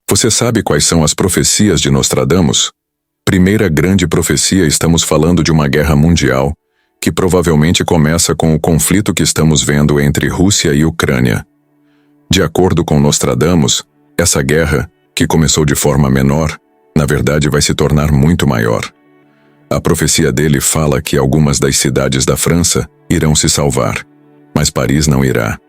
Você sabe quais são as profecias de Nostradamus? Primeira grande profecia, estamos falando de uma guerra mundial, que provavelmente começa com o conflito que estamos vendo entre Rússia e Ucrânia. De acordo com Nostradamus, essa guerra, que começou de forma menor, na verdade vai se tornar muito maior. A profecia dele fala que algumas das cidades da França irão se salvar, mas Paris não irá.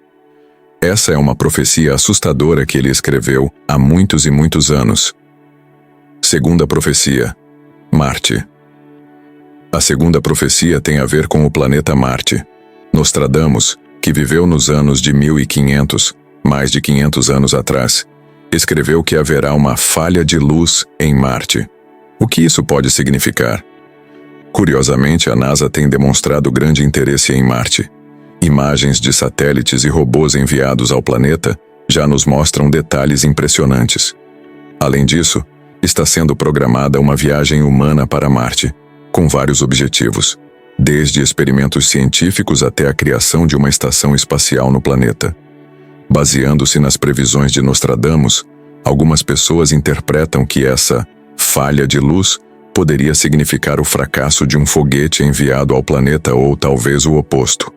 Essa é uma profecia assustadora que ele escreveu há muitos e muitos anos. Segunda profecia, Marte. A segunda profecia tem a ver com o planeta Marte. Nostradamus, que viveu nos anos de 1500, mais de 500 anos atrás, escreveu que haverá uma falha de luz em Marte. O que isso pode significar? Curiosamente, a NASA tem demonstrado grande interesse em Marte. Imagens de satélites e robôs enviados ao planeta já nos mostram detalhes impressionantes. Além disso, está sendo programada uma viagem humana para Marte, com vários objetivos, desde experimentos científicos até a criação de uma estação espacial no planeta. Baseando-se nas previsões de Nostradamus, algumas pessoas interpretam que essa falha de luz poderia significar o fracasso de um foguete enviado ao planeta ou talvez o oposto,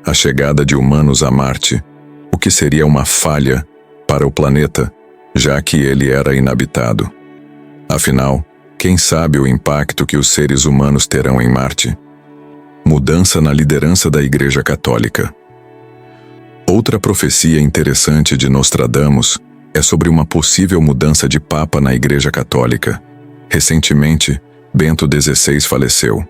a chegada de humanos a Marte, o que seria uma falha para o planeta, já que ele era inabitado. Afinal, quem sabe o impacto que os seres humanos terão em Marte? Mudança na liderança da Igreja Católica. Outra profecia interessante de Nostradamus é sobre uma possível mudança de Papa na Igreja Católica. Recentemente, Bento XVI faleceu.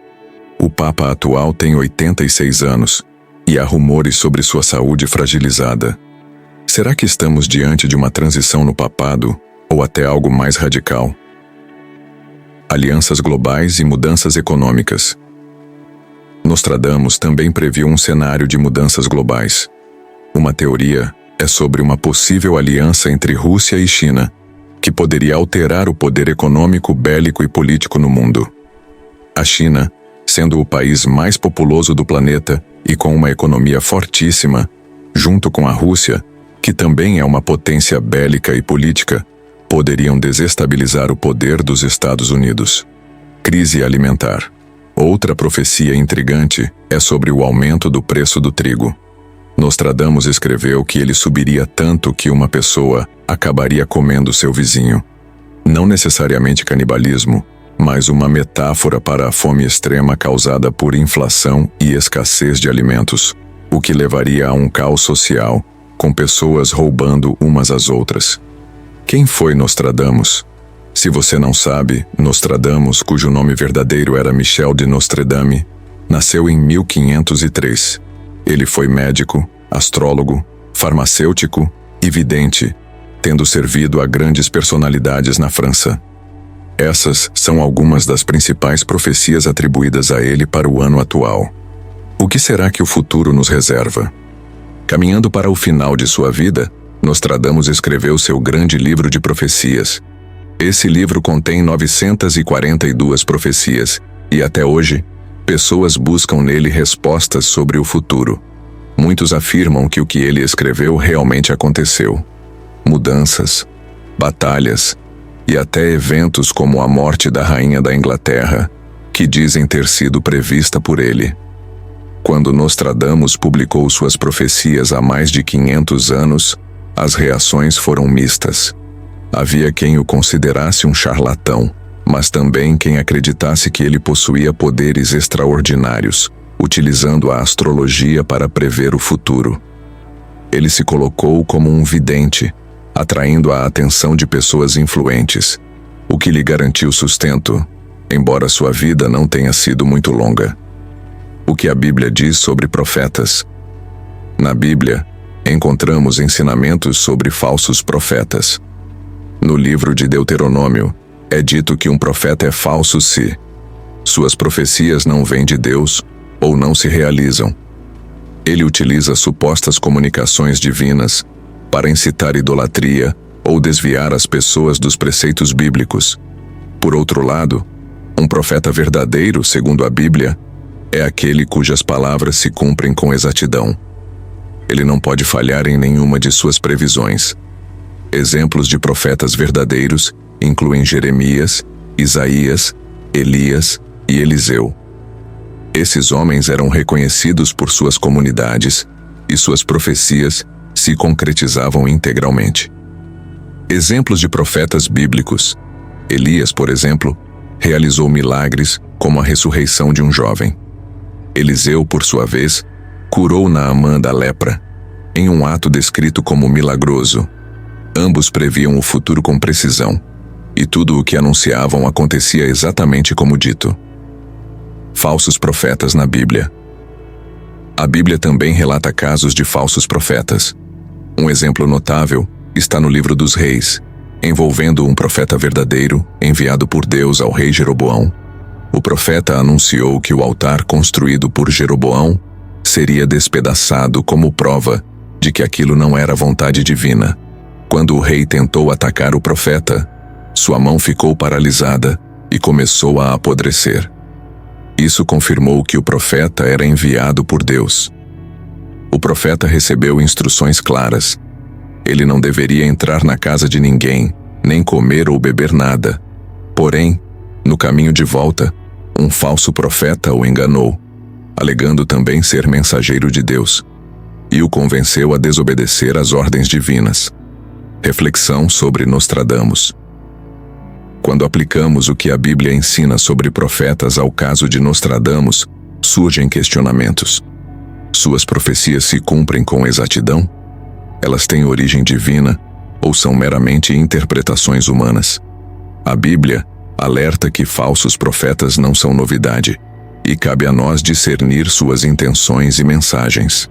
O Papa atual tem 86 anos e há rumores sobre sua saúde fragilizada. Será que estamos diante de uma transição no papado ou até algo mais radical? Alianças globais e mudanças econômicas. Nostradamus também previu um cenário de mudanças globais. Uma teoria é sobre uma possível aliança entre Rússia e China, que poderia alterar o poder econômico, bélico e político no mundo. A China, sendo o país mais populoso do planeta e com uma economia fortíssima, junto com a Rússia, que também é uma potência bélica e política, poderiam desestabilizar o poder dos Estados Unidos. Crise alimentar. Outra profecia intrigante é sobre o aumento do preço do trigo. Nostradamus escreveu que ele subiria tanto que uma pessoa acabaria comendo seu vizinho. Não necessariamente canibalismo, mas uma metáfora para a fome extrema causada por inflação e escassez de alimentos, o que levaria a um caos social, com pessoas roubando umas às outras. Quem foi Nostradamus? Se você não sabe, Nostradamus, cujo nome verdadeiro era Michel de Nostredame, nasceu em 1503. Ele foi médico, astrólogo, farmacêutico e vidente, tendo servido a grandes personalidades na França. Essas são algumas das principais profecias atribuídas a ele para o ano atual. O que será que o futuro nos reserva? Caminhando para o final de sua vida, Nostradamus escreveu seu grande livro de profecias. Esse livro contém 942 profecias, e até hoje, pessoas buscam nele respostas sobre o futuro. Muitos afirmam que o que ele escreveu realmente aconteceu. Mudanças, batalhas e até eventos como a morte da rainha da Inglaterra, que dizem ter sido prevista por ele. Quando Nostradamus publicou suas profecias há mais de 500 anos, as reações foram mistas. Havia quem o considerasse um charlatão, mas também quem acreditasse que ele possuía poderes extraordinários, utilizando a astrologia para prever o futuro. Ele se colocou como um vidente, atraindo a atenção de pessoas influentes, o que lhe garantiu sustento, embora sua vida não tenha sido muito longa. O que a Bíblia diz sobre profetas? Na Bíblia, encontramos ensinamentos sobre falsos profetas. No livro de Deuteronômio, é dito que um profeta é falso se suas profecias não vêm de Deus ou não se realizam. Ele utiliza supostas comunicações divinas para incitar idolatria ou desviar as pessoas dos preceitos bíblicos. Por outro lado, um profeta verdadeiro, segundo a Bíblia, é aquele cujas palavras se cumprem com exatidão. Ele não pode falhar em nenhuma de suas previsões. Exemplos de profetas verdadeiros incluem Jeremias, Isaías, Elias e Eliseu. Esses homens eram reconhecidos por suas comunidades e suas profecias se concretizavam integralmente. Exemplos de profetas bíblicos. Elias, por exemplo, realizou milagres como a ressurreição de um jovem. Eliseu, por sua vez, curou Naamã da lepra, em um ato descrito como milagroso. Ambos previam o futuro com precisão, e tudo o que anunciavam acontecia exatamente como dito. Falsos profetas na Bíblia. A Bíblia também relata casos de falsos profetas. Um exemplo notável está no livro dos Reis, envolvendo um profeta verdadeiro enviado por Deus ao rei Jeroboão. O profeta anunciou que o altar construído por Jeroboão seria despedaçado como prova de que aquilo não era vontade divina. Quando o rei tentou atacar o profeta, sua mão ficou paralisada e começou a apodrecer. Isso confirmou que o profeta era enviado por Deus. O profeta recebeu instruções claras. Ele não deveria entrar na casa de ninguém, nem comer ou beber nada. Porém, no caminho de volta, um falso profeta o enganou, alegando também ser mensageiro de Deus, e o convenceu a desobedecer às ordens divinas. Reflexão sobre Nostradamus. Quando aplicamos o que a Bíblia ensina sobre profetas ao caso de Nostradamus, surgem questionamentos. Suas profecias se cumprem com exatidão? Elas têm origem divina ou são meramente interpretações humanas? A Bíblia alerta que falsos profetas não são novidade, e cabe a nós discernir suas intenções e mensagens.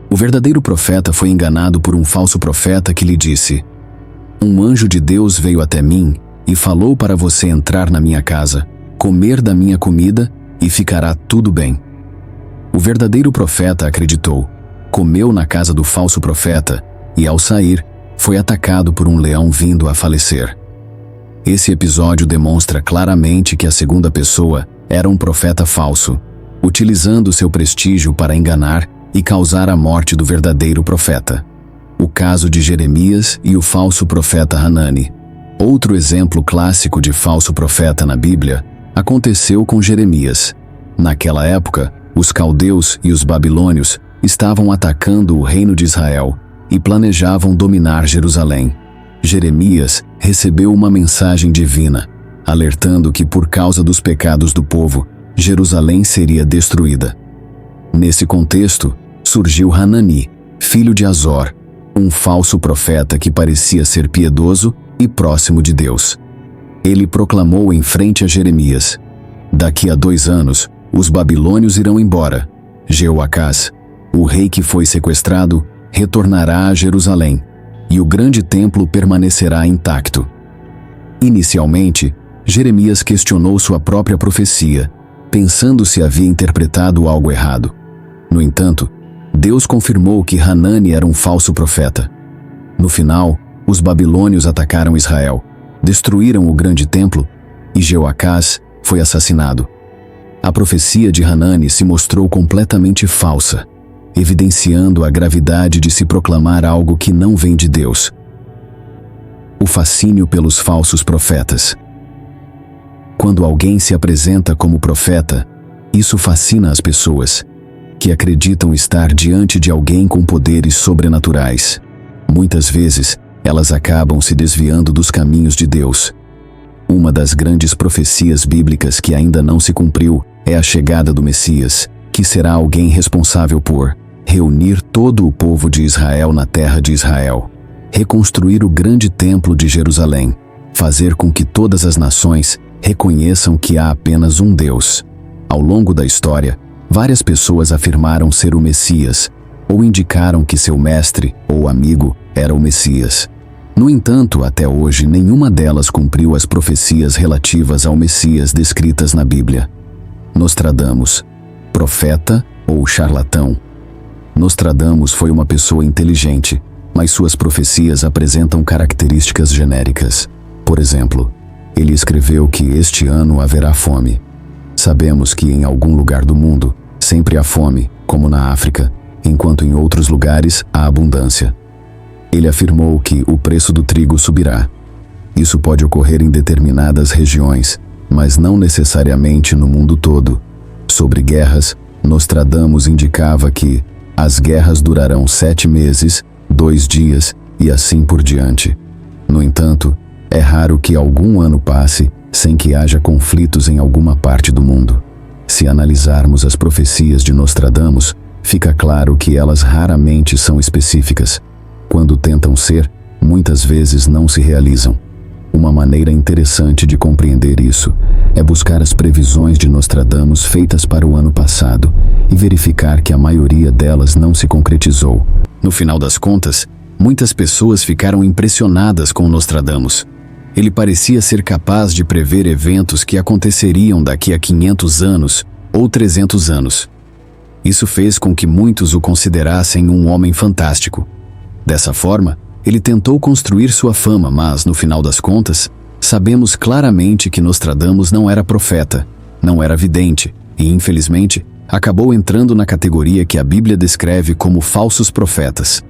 O verdadeiro profeta foi enganado por um falso profeta que lhe disse: "Um anjo de Deus veio até mim e falou para você entrar na minha casa, comer da minha comida e ficará tudo bem." O verdadeiro profeta acreditou, comeu na casa do falso profeta e, ao sair, foi atacado por um leão vindo a falecer. Esse episódio demonstra claramente que a segunda pessoa era um profeta falso, utilizando seu prestígio para enganar e causar a morte do verdadeiro profeta. O caso de Jeremias e o falso profeta Hanani. Outro exemplo clássico de falso profeta na Bíblia aconteceu com Jeremias. Naquela época, os caldeus e os babilônios estavam atacando o reino de Israel e planejavam dominar Jerusalém. Jeremias recebeu uma mensagem divina, alertando que por causa dos pecados do povo, Jerusalém seria destruída. Nesse contexto, surgiu Hanani, filho de Azor, um falso profeta que parecia ser piedoso e próximo de Deus. Ele proclamou em frente a Jeremias: "Daqui a 2 anos, os babilônios irão embora. Jeoacás, o rei que foi sequestrado, retornará a Jerusalém, e o grande templo permanecerá intacto." Inicialmente, Jeremias questionou sua própria profecia, pensando se havia interpretado algo errado. No entanto, Deus confirmou que Hanani era um falso profeta. No final, os babilônios atacaram Israel, destruíram o grande templo e Jeoacás foi assassinado. A profecia de Hanani se mostrou completamente falsa, evidenciando a gravidade de se proclamar algo que não vem de Deus. O fascínio pelos falsos profetas. Quando alguém se apresenta como profeta, isso fascina as pessoas, que acreditam estar diante de alguém com poderes sobrenaturais. Muitas vezes, elas acabam se desviando dos caminhos de Deus. Uma das grandes profecias bíblicas que ainda não se cumpriu é a chegada do Messias, que será alguém responsável por reunir todo o povo de Israel na terra de Israel, reconstruir o grande templo de Jerusalém, fazer com que todas as nações reconheçam que há apenas um Deus. Ao longo da história, várias pessoas afirmaram ser o Messias, ou indicaram que seu mestre ou amigo era o Messias. No entanto, até hoje, nenhuma delas cumpriu as profecias relativas ao Messias descritas na Bíblia. Nostradamus, profeta ou charlatão? Nostradamus foi uma pessoa inteligente, mas suas profecias apresentam características genéricas. Por exemplo, ele escreveu que este ano haverá fome. Sabemos que em algum lugar do mundo sempre há fome, como na África, enquanto em outros lugares há abundância. Ele afirmou que o preço do trigo subirá. Isso pode ocorrer em determinadas regiões, mas não necessariamente no mundo todo. Sobre guerras, Nostradamus indicava que as guerras durarão 7 meses, 2 dias e assim por diante. No entanto, é raro que algum ano passe sem que haja conflitos em alguma parte do mundo. Se analisarmos as profecias de Nostradamus, fica claro que elas raramente são específicas. Quando tentam ser, muitas vezes não se realizam. Uma maneira interessante de compreender isso é buscar as previsões de Nostradamus feitas para o ano passado e verificar que a maioria delas não se concretizou. No final das contas, muitas pessoas ficaram impressionadas com Nostradamus. Ele parecia ser capaz de prever eventos que aconteceriam daqui a 500 anos ou 300 anos. Isso fez com que muitos o considerassem um homem fantástico. Dessa forma, ele tentou construir sua fama, mas, no final das contas, sabemos claramente que Nostradamus não era profeta, não era vidente e, infelizmente, acabou entrando na categoria que a Bíblia descreve como falsos profetas.